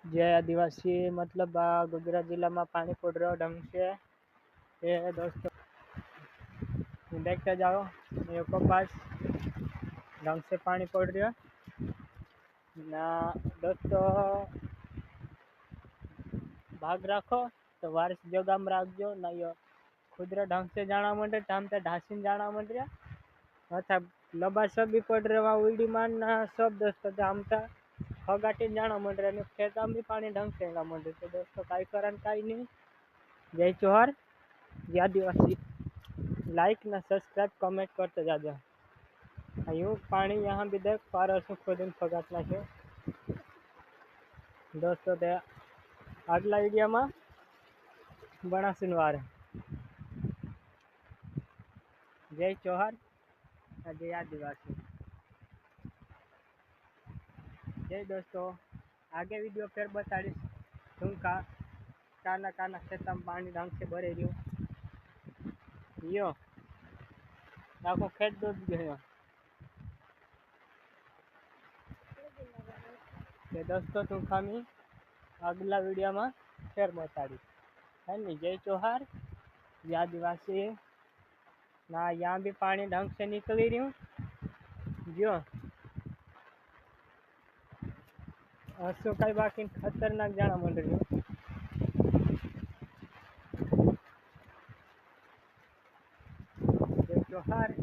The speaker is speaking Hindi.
जय आदिवासी मतलब गुजरात जिला में पानी पड़ रहा ढंग से ये दोस्तों देखते जाओ। ये कपास ढंग से पानी पड़ रहा ना दोस्तों। भाग राखो तो वारिस जोगाम राखजो ना यो खुदरा ढंग से जाना मंडे टाइम ते ढासीन जाना मंडे अथा लबा सब भी पड़ रहा उल्डी मान ना सब दोस्तों आमता फगाटी जाना मंडे ने खेत भी पानी ढंग से ना मंडे। तो दोस्तों काई करन काई नहीं। जय जोहार जय आदिवासी। लाइक ना सब्सक्राइब कमेंट करते जाजो। यूँ पानी यहाँ भी देख पार खुद फगाटना है दोस्तों। ते अगला वीडियो में बना सुनवार। जय जोहार जय आदिवासी। जय दोस्तों आगे वीडियो फिर बताड़ीश शू काना काना खेत में पानी ढंग से भरे यो आखो खेत डूब गयो। दोस्तों तू खामी अगला वीडियो में फिर बताड़ीश है नी। जय जोहार जय आदिवासी ना यहाँ भी पानी ढंग से निकली रही जो असो कई बाकी खतरनाक जाना मंड रही। जय जोहार।